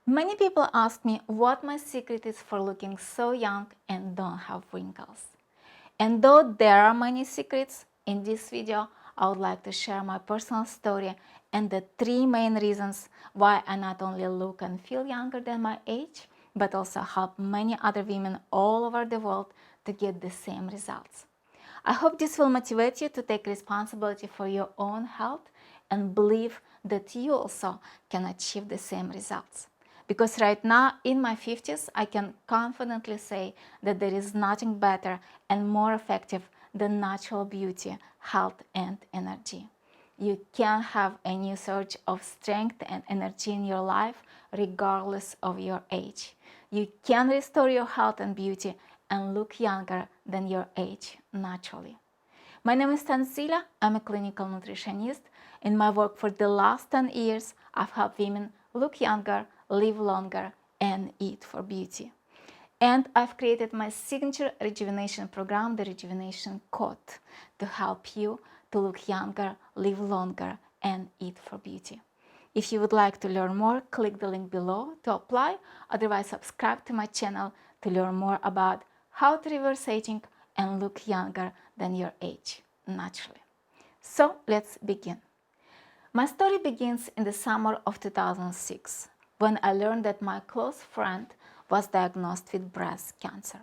Many people ask me what my secret is for looking so young and don't have wrinkles. And though there are many secrets, in this video I would like to share my personal story and the 3 main reasons why I not only look and feel younger than my age, but also help many other women all over the world to get the same results. I hope this will motivate you to take responsibility for your own health and believe that you also can achieve the same results. Because right now, in my 50s, I can confidently say that there is nothing better and more effective than natural beauty, health, and energy. You can have a new surge of strength and energy in your life regardless of your age. You can restore your health and beauty and look younger than your age naturally. My name is Tanzila. I'm a clinical nutritionist. In my work for the last 10 years, I've helped women look younger, live longer, and eat for beauty. And I've created my signature rejuvenation program, the Rejuvenation Code, to help you to look younger, live longer, and eat for beauty. If you would like to learn more, click the link below to apply. Otherwise, subscribe to my channel to learn more about how to reverse aging and look younger than your age naturally. So let's begin. My story begins in the summer of 2006 when I learned that my close friend was diagnosed with breast cancer.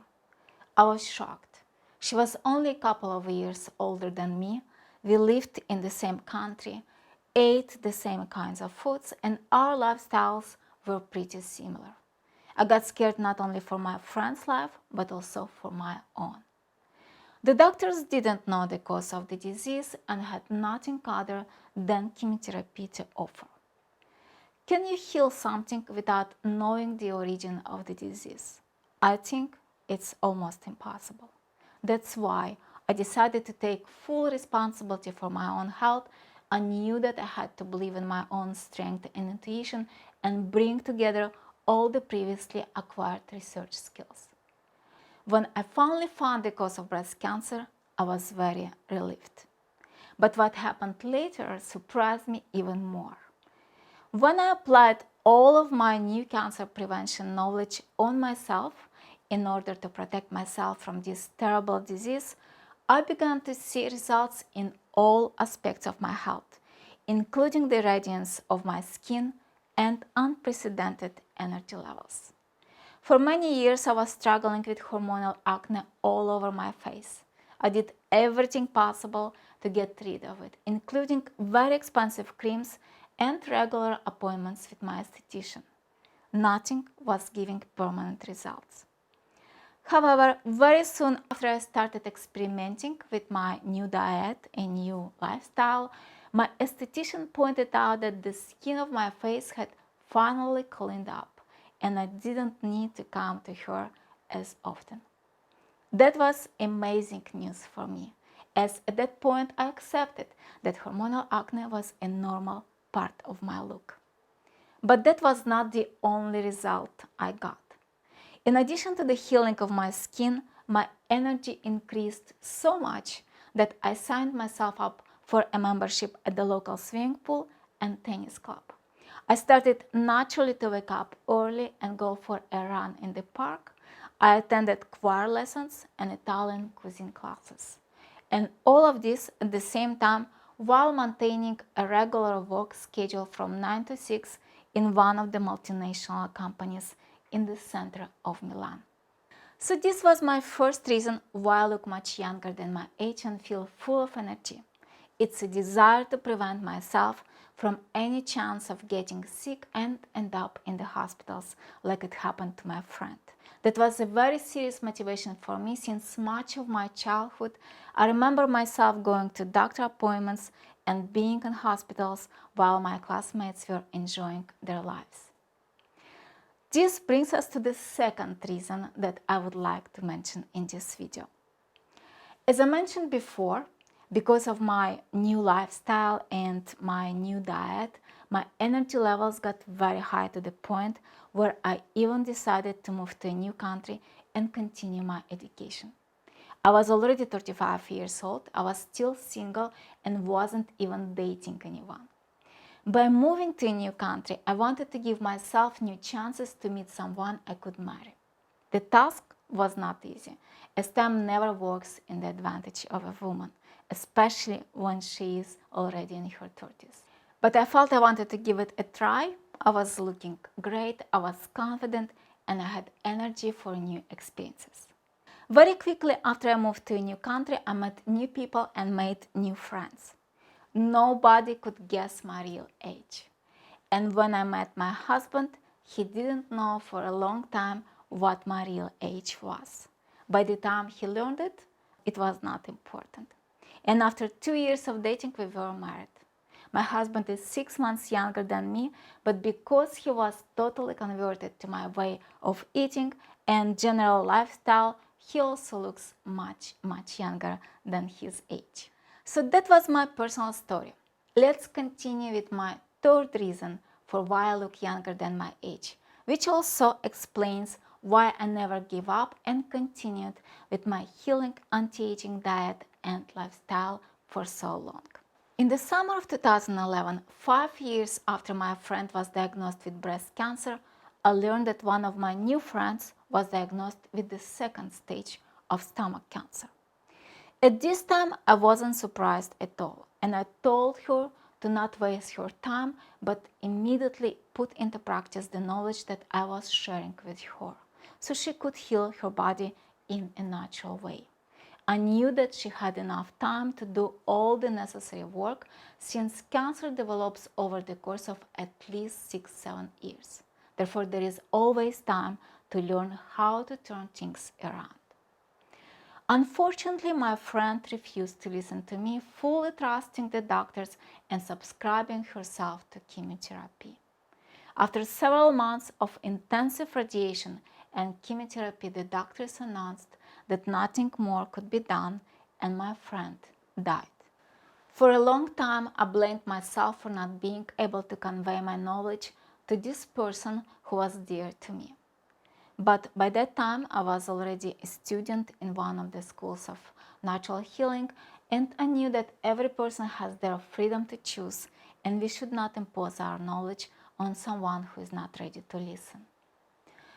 I was shocked. She was only a couple of years older than me. We lived in the same country, ate the same kinds of foods, and our lifestyles were pretty similar. I got scared not only for my friend's life, but also for my own. The doctors didn't know the cause of the disease and had nothing other than chemotherapy to offer. Can you heal something without knowing the origin of the disease? I think it's almost impossible. That's why I decided to take full responsibility for my own health. I knew that I had to believe in my own strength and intuition and bring together all the previously acquired research skills. When I finally found the cause of breast cancer, I was very relieved. But what happened later surprised me even more. When I applied all of my new cancer prevention knowledge on myself in order to protect myself from this terrible disease, I began to see results in all aspects of my health, including the radiance of my skin and unprecedented energy levels. For many years, I was struggling with hormonal acne all over my face. I did everything possible to get rid of it, including very expensive creams and regular appointments with my esthetician. Nothing was giving permanent results. However, very soon after I started experimenting with my new diet and new lifestyle, my esthetician pointed out that the skin of my face had finally cleaned up and I didn't need to come to her as often. That was amazing news for me, as at that point I accepted that hormonal acne was a normal part of my look. But that was not the only result I got. In addition to the healing of my skin, my energy increased so much that I signed myself up for a membership at the local swimming pool and tennis club. I started naturally to wake up early and go for a run in the park. I attended choir lessons and Italian cuisine classes. And all of this at the same time while maintaining a regular work schedule from 9 to 6 in one of the multinational companies in the center of Milan. So this was my first reason why I look much younger than my age and feel full of energy. It's a desire to prevent myself from any chance of getting sick and end up in the hospitals like it happened to my friend. That was a very serious motivation for me since much of my childhood I remember myself going to doctor appointments and being in hospitals while my classmates were enjoying their lives. This brings us to the second reason that I would like to mention in this video. As I mentioned before, because of my new lifestyle and my new diet, my energy levels got very high to the point where I even decided to move to a new country and continue my education. I was already 35 years old, I was still single and wasn't even dating anyone. By moving to a new country, I wanted to give myself new chances to meet someone I could marry. The task was not easy, as time never works in the advantage of a woman, especially when she is already in her 30s. But I felt I wanted to give it a try. I was looking great, I was confident, and I had energy for new experiences. Very quickly after I moved to a new country, I met new people and made new friends. Nobody could guess my real age. And when I met my husband, he didn't know for a long time what my real age was. By the time he learned it, it was not important. And after 2 years of dating, we were married. My husband is 6 months younger than me, but because he was totally converted to my way of eating and general lifestyle, he also looks much younger than his age. So that was my personal story. Let's continue with my third reason for why I look younger than my age, which also explains why I never gave up and continued with my healing anti-aging diet and lifestyle for so long. In the summer of 2011, 5 years after my friend was diagnosed with breast cancer, I learned that one of my new friends was diagnosed with the second stage of stomach cancer. At this time, I wasn't surprised at all, and I told her to not waste her time, but immediately put into practice the knowledge that I was sharing with her, so she could heal her body in a natural way. I knew that she had enough time to do all the necessary work, since cancer develops over the course of at least 6-7 years. Therefore, there is always time to learn how to turn things around. Unfortunately, my friend refused to listen to me, fully trusting the doctors and subscribing herself to chemotherapy. After several months of intensive radiation and chemotherapy, the doctors announced that nothing more could be done, and my friend died. For a long time, I blamed myself for not being able to convey my knowledge to this person who was dear to me. But by that time, I was already a student in one of the schools of natural healing, and I knew that every person has their freedom to choose, and we should not impose our knowledge on someone who is not ready to listen.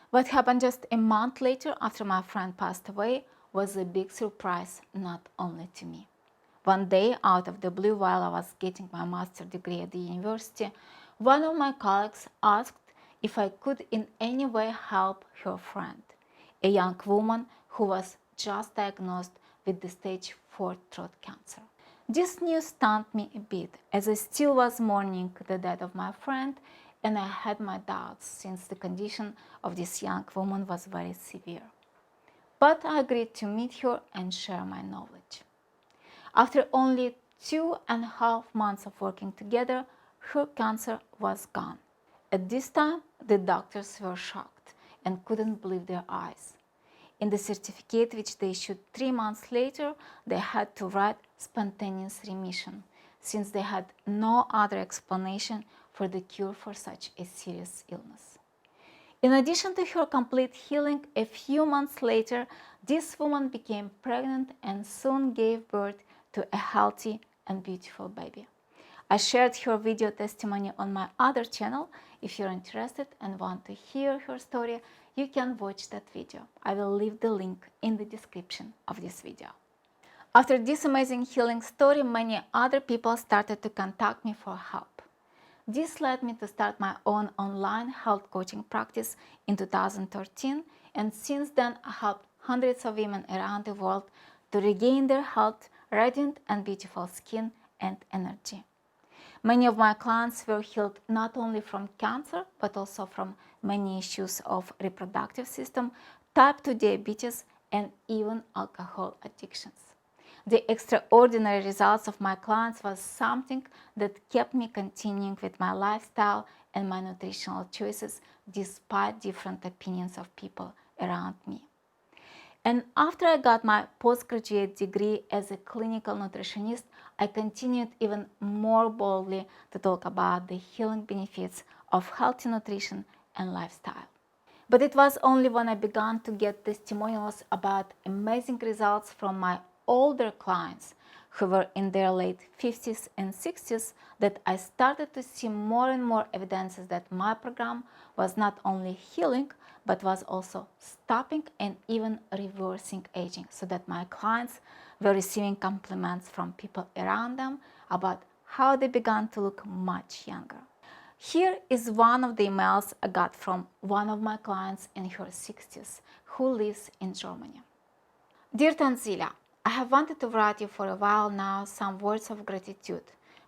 What happened just a month later, after my friend passed away, was a big surprise, not only to me. One day, out of the blue, while I was getting my master's degree at the university, one of my colleagues asked if I could in any way help her friend, a young woman who was just diagnosed with the stage 4 throat cancer. This news stunned me a bit, as I still was mourning the death of my friend, and I had my doubts, since the condition of this young woman was very severe. But I agreed to meet her and share my knowledge. After only 2.5 months of working together, her cancer was gone. At this time, the doctors were shocked and couldn't believe their eyes. In the certificate which they issued 3 months later, they had to write spontaneous remission, since they had no other explanation for the cure for such a serious illness. In addition to her complete healing, a few months later, this woman became pregnant and soon gave birth to a healthy and beautiful baby. I shared her video testimony on my other channel. If you're interested and want to hear her story, you can watch that video. I will leave the link in the description of this video. After this amazing healing story, many other people started to contact me for help. This led me to start my own online health coaching practice in 2013, and since then I helped hundreds of women around the world to regain their health, radiant and beautiful skin and energy. Many of my clients were healed not only from cancer, but also from many issues of reproductive system, type 2 diabetes, and even alcohol addictions. The extraordinary results of my clients was something that kept me continuing with my lifestyle and my nutritional choices despite different opinions of people around me. And after I got my postgraduate degree as a clinical nutritionist, I continued even more boldly to talk about the healing benefits of healthy nutrition and lifestyle. But it was only when I began to get testimonials about amazing results from my older clients who were in their late 50s and 60s that I started to see more and more evidences that my program was not only healing, but was also stopping and even reversing aging, so that my clients were receiving compliments from people around them about how they began to look much younger. Here is one of the emails I got from one of my clients in her 60s who lives in Germany. Dear Tanzila, I have wanted to write you for a while now some words of gratitude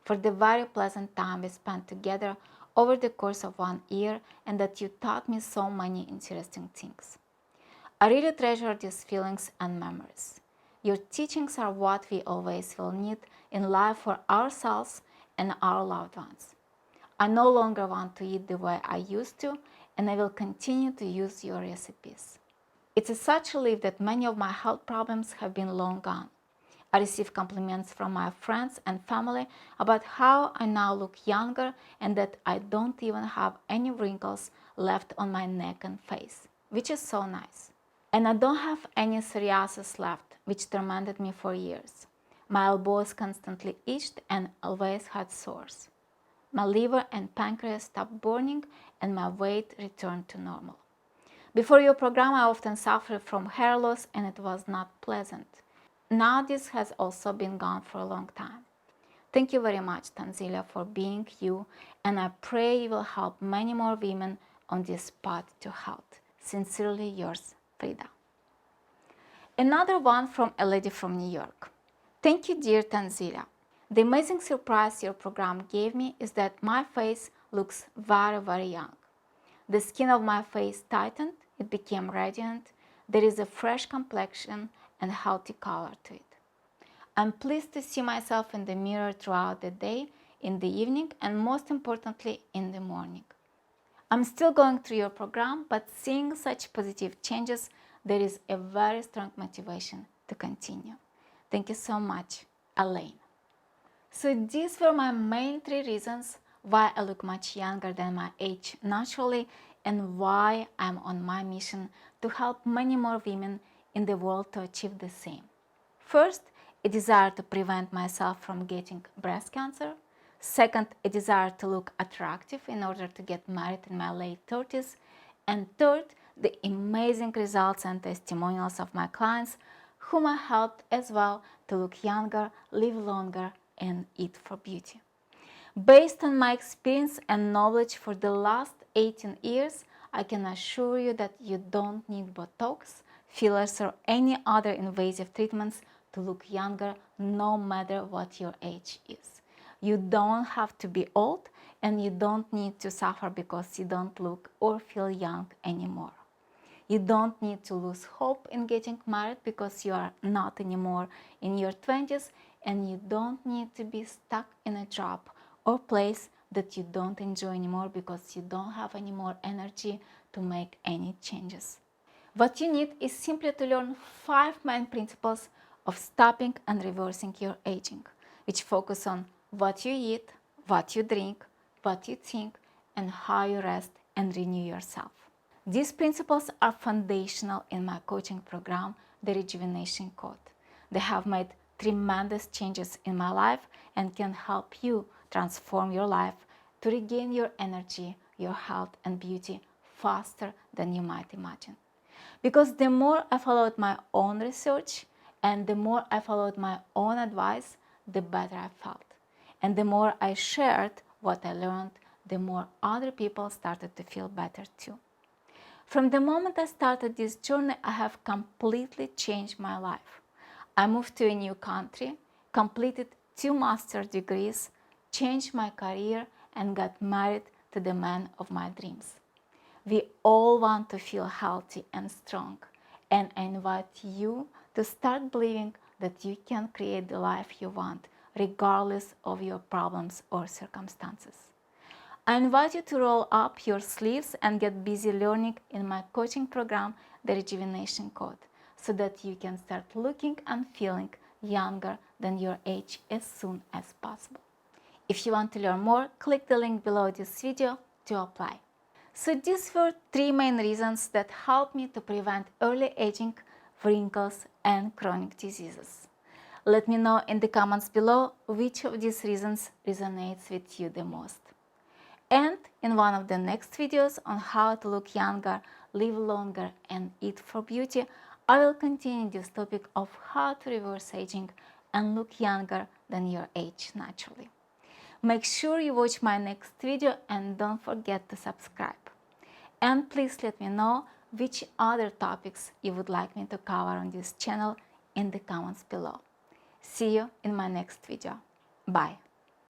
for the very pleasant time we spent together over the course of 1 year and that you taught me so many interesting things. I really treasure these feelings and memories. Your teachings are what we always will need in life for ourselves and our loved ones. I no longer want to eat the way I used to, and I will continue to use your recipes. It's such a relief that many of my health problems have been long gone. I receive compliments from my friends and family about how I now look younger and that I don't even have any wrinkles left on my neck and face, which is so nice. And I don't have any psoriasis left, which tormented me for years. My elbows constantly itched and always had sores. My liver and pancreas stopped burning and my weight returned to normal. Before your program, I often suffered from hair loss and it was not pleasant. Now this has also been gone for a long time. Thank you very much, Tanzila, for being you, and I pray you will help many more women on this path to health. Sincerely yours, Frida. Another one from a lady from New York. Thank you, dear Tanzila. The amazing surprise your program gave me is that my face looks very, very young. The skin of my face tightened, it became radiant, there is a fresh complexion and healthy color to it. I'm pleased to see myself in the mirror throughout the day, in the evening, and most importantly, in the morning. I'm still going through your program, but seeing such positive changes, there is a very strong motivation to continue. Thank you so much, Elaine. So these were my main 3 reasons why I look much younger than my age naturally and why I'm on my mission to help many more women in the world to achieve the same. First, a desire to prevent myself from getting breast cancer. Second, a desire to look attractive in order to get married in my late 30s. And third, the amazing results and testimonials of my clients whom I helped as well to look younger, live longer, and eat for beauty. Based on my experience and knowledge for the last 18 years, I can assure you that you don't need Botox, fillers, or any other invasive treatments to look younger, no matter what your age is. You don't have to be old, and you don't need to suffer because you don't look or feel young anymore. You don't need to lose hope in getting married because you are not anymore in your 20s, and you don't need to be stuck in a job or place that you don't enjoy anymore because you don't have any more energy to make any changes. What you need is simply to learn 5 main principles of stopping and reversing your aging, which focus on what you eat, what you drink, what you think, and how you rest and renew yourself. These principles are foundational in my coaching program, the Rejuvenation Code. They have made tremendous changes in my life and can help you transform your life to regain your energy, your health, and beauty faster than you might imagine. Because the more I followed my own research and the more I followed my own advice, the better I felt. And the more I shared what I learned, the more other people started to feel better too. From the moment I started this journey, I have completely changed my life. I moved to a new country, completed 2 master's degrees, changed my career, and got married to the man of my dreams. We all want to feel healthy and strong, and I invite you to start believing that you can create the life you want, regardless of your problems or circumstances. I invite you to roll up your sleeves and get busy learning in my coaching program, the Rejuvenation Code, so that you can start looking and feeling younger than your age as soon as possible. If you want to learn more, click the link below this video to apply. So these were 3 main reasons that helped me to prevent early aging, wrinkles, and chronic diseases. Let me know in the comments below which of these reasons resonates with you the most. And in one of the next videos on how to look younger, live longer and eat for beauty, I will continue this topic of how to reverse aging and look younger than your age naturally. Make sure you watch my next video and don't forget to subscribe. And please let me know which other topics you would like me to cover on this channel in the comments below. See you in my next video. Bye.